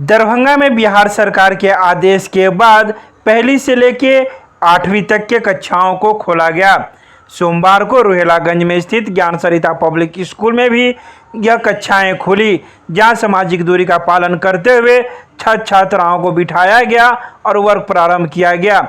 दरभंगा में बिहार सरकार के आदेश के बाद पहली से लेके 8वीं तक के कक्षाओं को खोला गया। सोमवार को रोहिलागंज में स्थित ज्ञान सरिता पब्लिक स्कूल में भी यह कक्षाएं खुली, जहां सामाजिक दूरी का पालन करते हुए छात्र छात्राओं को बिठाया गया और वर्क प्रारंभ किया गया।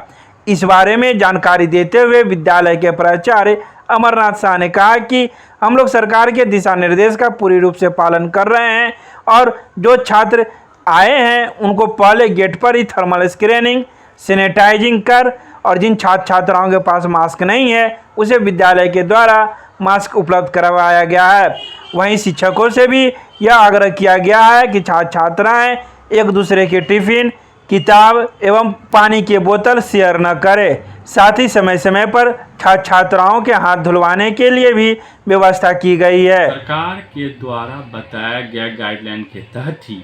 इस बारे में जानकारी देते हुए विद्यालय के प्राचार्य अमरनाथ शाह ने कहा कि हम लोग सरकार के दिशा निर्देश का पूरी रूप से पालन कर रहे हैं और जो छात्र आए हैं उनको पहले गेट पर ही थर्मल स्क्रीनिंग, सैनिटाइजिंग कर और जिन छात्र छात्राओं के पास मास्क नहीं है उसे विद्यालय के द्वारा मास्क उपलब्ध करवाया गया है। वहीं शिक्षकों से भी यह आग्रह किया गया है कि छात्र छात्राएं एक दूसरे के टिफिन, किताब एवं पानी की बोतल शेयर न करें। साथ ही समय समय पर छात्र छात्राओं के हाथ धुलवाने के लिए भी व्यवस्था की गई है। सरकार के द्वारा बताया गया गाइडलाइन के तहत ही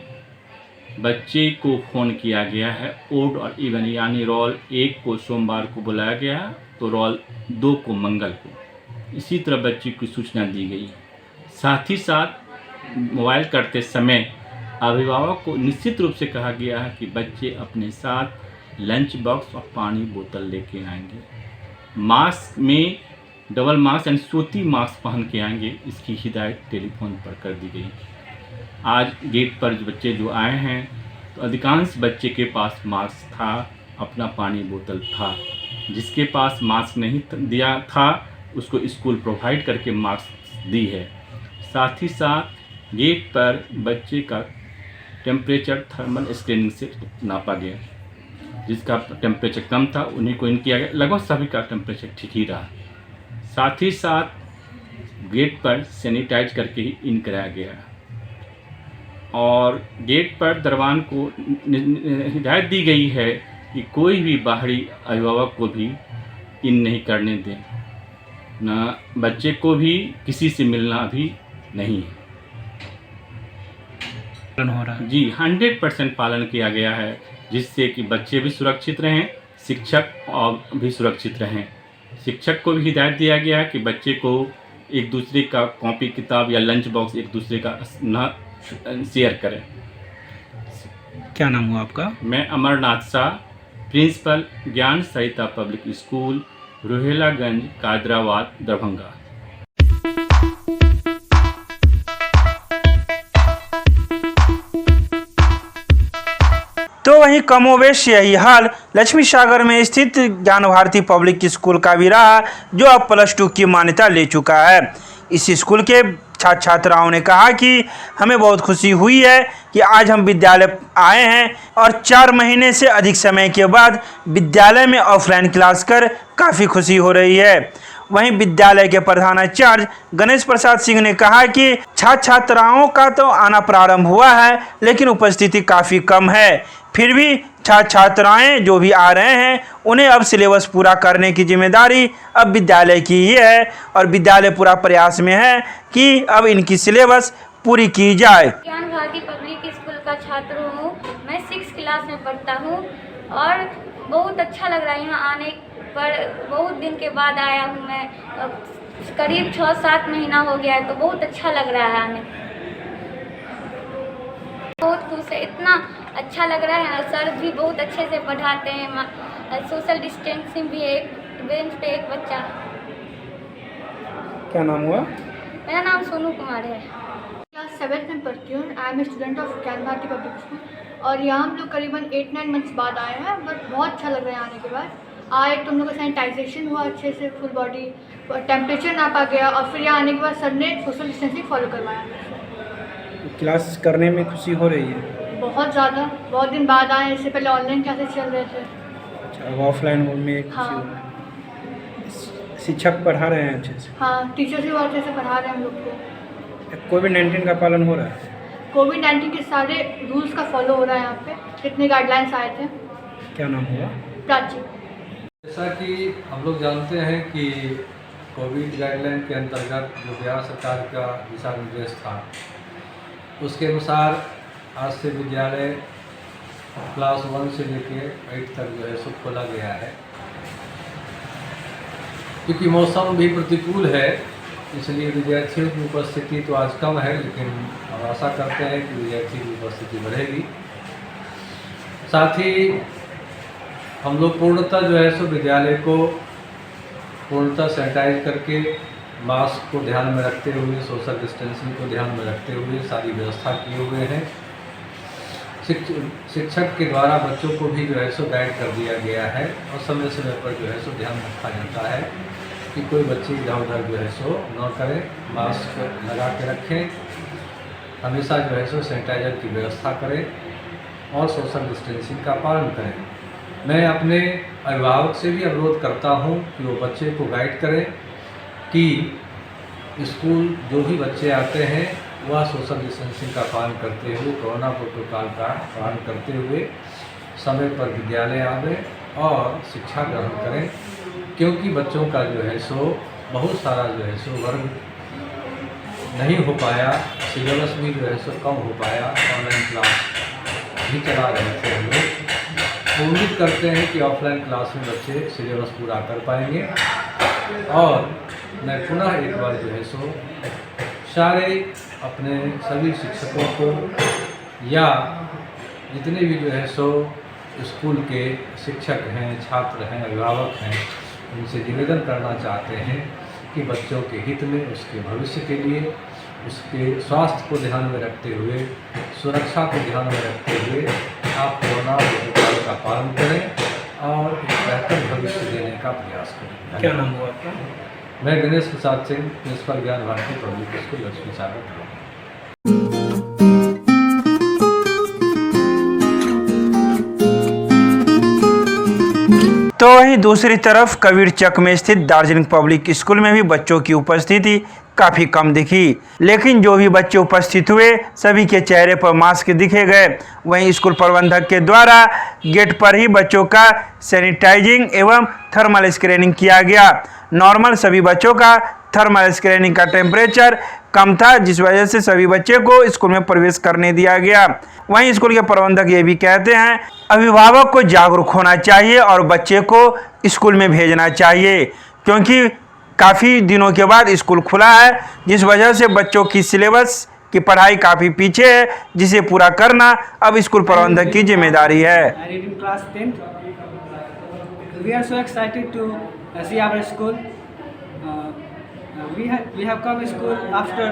बच्चे को फ़ोन किया गया है। ओड और इवन यानी रोल 1 को सोमवार को बुलाया गया तो रोल 2 को मंगल को। इसी तरह बच्चे की सूचना दी गई। साथ ही साथ मोबाइल करते समय अभिभावक को निश्चित रूप से कहा गया है कि बच्चे अपने साथ लंच बॉक्स और पानी बोतल लेके आएंगे। मास्क में डबल मास्क यानी सूती मास्क पहन के आएंगे, इसकी हिदायत टेलीफोन पर कर दी गई। आज गेट पर जो बच्चे जो आए हैं तो अधिकांश बच्चे के पास मास्क था, अपना पानी बोतल था। जिसके पास मास्क नहीं दिया था उसको स्कूल प्रोवाइड करके मास्क दी है। साथ ही साथ गेट पर बच्चे का टेम्परेचर थर्मल स्क्रीनिंग से नापा गया। जिसका टेम्परेचर कम था उन्हीं को इन किया गया। लगभग सभी का टेम्परेचर ठीक ही रहा। साथ ही साथ गेट पर सैनिटाइज करके ही इन कराया गया और गेट पर दरवान को हिदायत दी गई है कि कोई भी बाहरी अभिभावक को भी इन नहीं करने दें, न बच्चे को भी किसी से मिलना भी नहीं है। हो रहा है जी 100% पालन किया गया है, जिससे कि बच्चे भी सुरक्षित रहें, शिक्षक और भी सुरक्षित रहें। शिक्षक को भी हिदायत दिया गया है कि बच्चे को एक दूसरे का कॉपी किताब या लंच बॉक्स एक दूसरे का न शेयर करें। क्या नाम हुआ आपका? मैं अमरनाथ शाह, प्रिंसिपल ज्ञान सरिता पब्लिक स्कूल, रोहिलागंज, कादराबाद, दरभंगा। तो वहीं कमोवेश यही हाल लक्ष्मी सागर में स्थित ज्ञान भारती पब्लिक स्कूल का भी रहा, जो अब +2 की मान्यता ले चुका है। इस स्कूल के छात्र छात्राओं ने कहा कि हमें बहुत खुशी हुई है कि आज हम विद्यालय आए हैं और 4 महीने से अधिक समय के बाद विद्यालय में ऑफलाइन क्लास कर काफ़ी खुशी हो रही है। वहीं विद्यालय के प्रधानाचार्य गणेश प्रसाद सिंह ने कहा कि छात्र छात्राओं का तो आना प्रारंभ हुआ है, लेकिन उपस्थिति काफ़ी कम है। फिर भी छात्र छात्राएं जो भी आ रहे हैं उन्हें अब सिलेबस पूरा करने की जिम्मेदारी अब विद्यालय की ही है और विद्यालय पूरा प्रयास में है कि अब इनकी सिलेबस पूरी की जाए। ज्ञान भारती पब्लिक स्कूल का छात्र हूँ। मैं 6th क्लास में पढ़ता हूँ और बहुत अच्छा लग रहा है यहाँ आने पर। बहुत दिन के बाद आया हूँ मैं, करीब 6-7 महीना हो गया है, तो बहुत अच्छा लग रहा है आने। बहुत खुश है, इतना अच्छा लग रहा है। सर भी बहुत अच्छे से पढ़ाते हैं। सोशल डिस्टेंसिंग भी है, एक बेंच पे एक बच्चा। क्या नाम हुआ? मेरा नाम सोनू कुमार है। क्लास 7th में पढ़ती हूँ। आई एम स्टूडेंट ऑफ ज्ञान भारती पब्लिक स्कूल और यहाँ हम लोग करीबन 8-9 मंथ्स बाद आए हैं, बट बहुत अच्छा लग रहा है आने के बाद। आए तो हम लोग का सैनिटाइजेशन हुआ अच्छे से, फुल बॉडी टेम्परेचर नापा गया और फिर यहाँ आने के बाद सर ने सोशल डिस्टेंसिंग फॉलो करवाया। क्लास करने में खुशी हो रही है? बहुत ज़्यादा, बहुत दिन बाद आए। इससे पहले ऑनलाइन क्लासेस चल रहे थे। अच्छा, ऑफलाइन में खुशी हो रही है। शिक्षक पढ़ा रहे हैं अच्छे से? हाँ, टीचर्स भी बहुत अच्छे से पढ़ा रहे हैं हम लोग को। कोविड-19 का पालन हो रहा है? कोविड-19 के सारे रूल्स का फॉलो हो रहा है यहाँ पे, जितने गाइडलाइंस आए थे। क्या नाम हुआ? प्राची। जैसा कि हम लोग जानते हैं कि कोविड गाइडलाइन के अंतर्गत जो बिहार सरकार का दिशा निर्देश था उसके अनुसार आज से विद्यालय क्लास 1 से लेकर 8 तक जो है सो खोला गया है। क्योंकि मौसम भी प्रतिकूल है इसलिए विद्यार्थियों की उपस्थिति तो आज कम है, लेकिन हम आशा करते हैं कि विद्यार्थियों की उपस्थिति बढ़ेगी साथ ही हम लोग पूर्णतः जो है सो विद्यालय को पूर्णतः सैनिटाइज करके मास्क को ध्यान में रखते हुए, सोशल डिस्टेंसिंग को ध्यान में रखते हुए सारी व्यवस्था किए हुए हैं। शिक्षक के द्वारा बच्चों को भी जो है सो गाइड कर दिया गया है और समय समय पर जो है सो ध्यान रखा जाता है कि कोई बच्चे इधर उधर जो है सो न करें, मास्क लगा के रखें, हमेशा जो है सो सैनिटाइजर की व्यवस्था करें और सोशल डिस्टेंसिंग का पालन करें। मैं अपने अभिभावक से भी अनुरोध करता हूं कि वो बच्चे को गाइड करें कि स्कूल जो भी बच्चे आते हैं वह सोशल डिस्टेंसिंग का पालन करते हुए, कोरोना प्रोटोकॉल का पालन करते हुए समय पर विद्यालय आवें और शिक्षा ग्रहण करें, क्योंकि बच्चों का जो है सो बहुत सारा जो है सो वर्ग नहीं हो पाया, सिलेबस भी जो है सो कम हो पाया, ऑनलाइन क्लास भी चला रहे थे हम लोग। उम्मीद करते हैं कि ऑफलाइन क्लास में बच्चे सिलेबस पूरा कर पाएंगे। और मैं पुनः एक बार जो है सो सारे अपने सभी शिक्षकों को या जितने भी जो है सो स्कूल के शिक्षक हैं, छात्र हैं, अभिभावक हैं, उनसे निवेदन करना चाहते हैं कि बच्चों के हित में, उसके भविष्य के लिए, उसके स्वास्थ्य को ध्यान में रखते हुए, सुरक्षा को ध्यान में रखते हुए आप कोरोना प्रोटोकॉल का पालन करें और एक बेहतर भविष्य देने का प्रयास करें। क्या नाम हुआ आपका? मैं गणेश प्रसाद सिंह, प्रिंसिपल ज्ञान भारती पब्लिक स्कूल लक्ष्मी सागर। तो वहीं दूसरी तरफ कबीरचक में स्थित दार्जिलिंग पब्लिक स्कूल में भी बच्चों की उपस्थिति काफ़ी कम दिखी, लेकिन जो भी बच्चे उपस्थित हुए सभी के चेहरे पर मास्क दिखे गए। वहीं स्कूल प्रबंधक के द्वारा गेट पर ही बच्चों का सैनिटाइजिंग एवं थर्मल स्क्रीनिंग किया गया। नॉर्मल सभी बच्चों का थर्मल स्क्रीनिंग का टेम्परेचर कम था, जिस वजह से सभी बच्चे को स्कूल में प्रवेश करने दिया गया। वहीं स्कूल के प्रबंधक ये भी कहते हैं अभिभावक को जागरूक होना चाहिए और बच्चे को स्कूल में भेजना चाहिए, क्योंकि काफ़ी दिनों के बाद स्कूल खुला है, जिस वजह से बच्चों की सिलेबस की पढ़ाई काफ़ी पीछे है, जिसे पूरा करना अब स्कूल प्रबंधक की जिम्मेदारी है। We are so excited to see our school. We have come to school after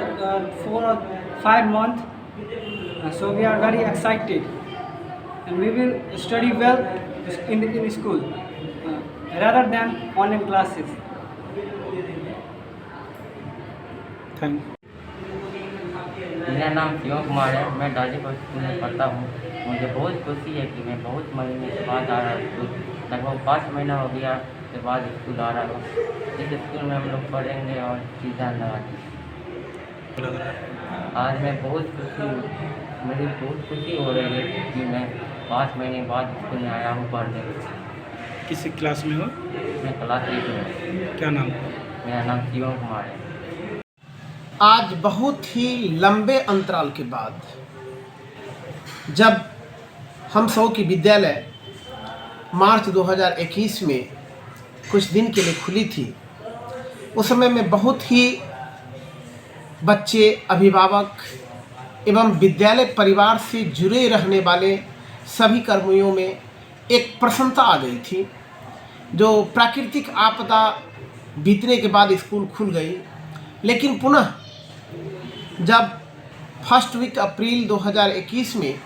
4 or 5 months, so we are very excited, and we will study well in school rather than online classes. Thank you. मेरा नाम शिव कुमार है, मैं Darjeeling school में पढ़ता हूँ। मुझे बहुत खुशी है कि मैं बहुत महीने के बाद आ रहा हूँ स्कूल, लगभग 5 महीना हो गया के बाद स्कूल आ रहा हूँ। इस स्कूल में हम लोग पढ़ेंगे और सीधा लगाएंगे। आज मैं बहुत खुशी हूँ, मुझे बहुत खुशी हो रही है कि मैं 5 महीने बाद स्कूल में आया हूँ पढ़ने। किस क्लास में हो? मैं क्लास 8 में। क्या नाम है? मेरा नाम शिव कुमार है। आज बहुत ही लंबे अंतराल के बाद जब हम सब की विद्यालय मार्च 2021 में कुछ दिन के लिए खुली थी, उस समय में बहुत ही बच्चे, अभिभावक एवं विद्यालय परिवार से जुड़े रहने वाले सभी कर्मियों में एक प्रसन्नता आ गई थी। जो प्राकृतिक आपदा बीतने के बाद स्कूल खुल गई, लेकिन पुनः जब फर्स्ट वीक अप्रैल 2021 में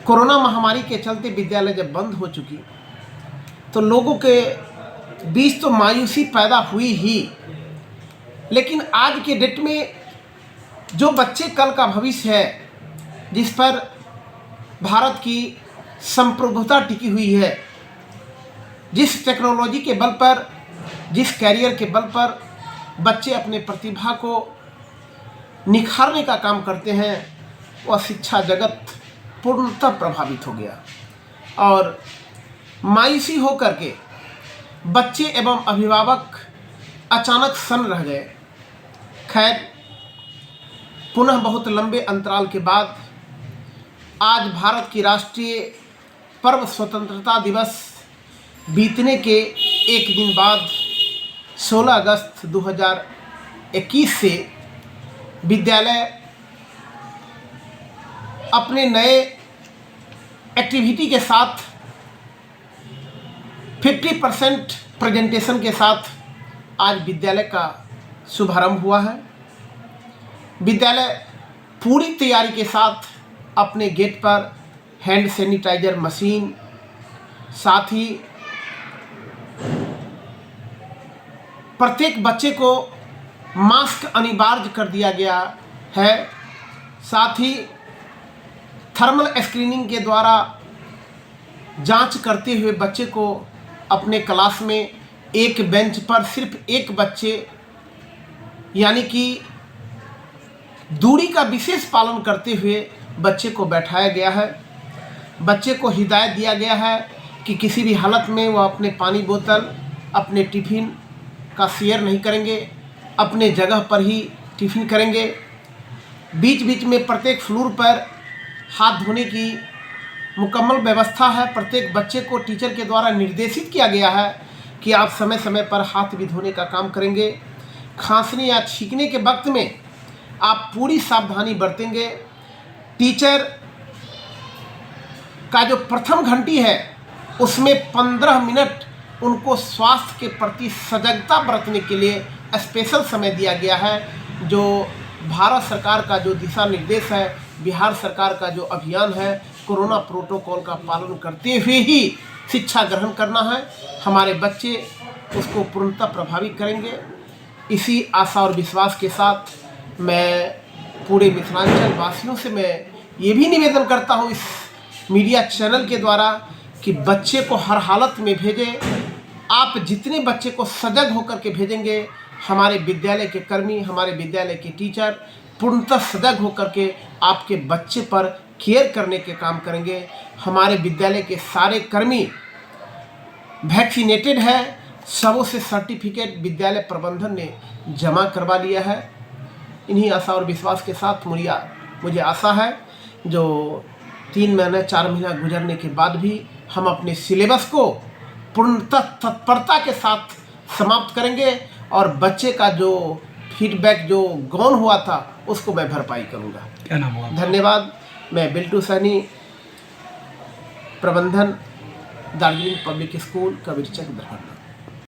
कोरोना महामारी के चलते विद्यालय जब बंद हो चुकी, तो लोगों के बीच तो मायूसी पैदा हुई ही, लेकिन आज के डेट में जो बच्चे कल का भविष्य है, जिस पर भारत की संप्रभुता टिकी हुई है, जिस टेक्नोलॉजी के बल पर, जिस कैरियर के बल पर बच्चे अपने प्रतिभा को निखारने का काम करते हैं, वह शिक्षा जगत पूर्णतः प्रभावित हो गया और मायूसी हो करके बच्चे एवं अभिभावक अचानक सन्न रह गए। खैर, पुनः बहुत लंबे अंतराल के बाद आज भारत की राष्ट्रीय पर्व स्वतंत्रता दिवस बीतने के एक दिन बाद 16 अगस्त 2021 से विद्यालय अपने नए एक्टिविटी के साथ 50% प्रेजेंटेशन के साथ आज विद्यालय का शुभारंभ हुआ है। विद्यालय पूरी तैयारी के साथ अपने गेट पर हैंड सैनिटाइजर मशीन, साथ ही प्रत्येक बच्चे को मास्क अनिवार्य कर दिया गया है। साथ ही थर्मल स्क्रीनिंग के द्वारा जांच करते हुए बच्चे को अपने क्लास में एक बेंच पर सिर्फ एक बच्चे यानी कि दूरी का विशेष पालन करते हुए बच्चे को बैठाया गया है। बच्चे को हिदायत दिया गया है कि किसी भी हालत में वह अपने पानी बोतल, अपने टिफ़िन का शेयर नहीं करेंगे, अपने जगह पर ही टिफ़िन करेंगे। बीच बीच में प्रत्येक फ्लोर पर हाथ धोने की मुकम्मल व्यवस्था है। प्रत्येक बच्चे को टीचर के द्वारा निर्देशित किया गया है कि आप समय समय पर हाथ भी धोने का काम करेंगे। खांसने या छींकने के वक्त में आप पूरी सावधानी बरतेंगे। टीचर का जो प्रथम घंटी है उसमें 15 मिनट उनको स्वास्थ्य के प्रति सजगता बरतने के लिए स्पेशल समय दिया गया है। जो भारत सरकार का जो दिशा निर्देश है, बिहार सरकार का जो अभियान है, कोरोना प्रोटोकॉल का पालन करते हुए ही शिक्षा ग्रहण करना है। हमारे बच्चे उसको पूर्णतः प्रभावित करेंगे। इसी आशा और विश्वास के साथ मैं पूरे मिथिलांचल वासियों से मैं ये भी निवेदन करता हूँ इस मीडिया चैनल के द्वारा कि बच्चे को हर हालत में भेजें। आप जितने बच्चे को सजग होकर के भेजेंगे, हमारे विद्यालय के कर्मी, हमारे विद्यालय के टीचर पूर्णतः सजग होकर के आपके बच्चे पर केयर करने के काम करेंगे। हमारे विद्यालय के सारे कर्मी वैक्सीनेटेड है। सबों से सर्टिफिकेट विद्यालय प्रबंधन ने जमा करवा लिया है। इन्हीं आशा और विश्वास के साथ मुझे आशा है जो 3 महीने 4 महीना गुजरने के बाद भी हम अपने सिलेबस को पूर्णतः तत्परता के साथ समाप्त करेंगे और बच्चे का जो फीडबैक जो गौन हुआ था उसको मैं भरपाई करूंगा। क्या नाम हुआ? धन्यवाद। मैं बिल्टू सैनी, प्रबंधन दार्जिलिंग पब्लिक स्कूल कबीरचक दरभंगा।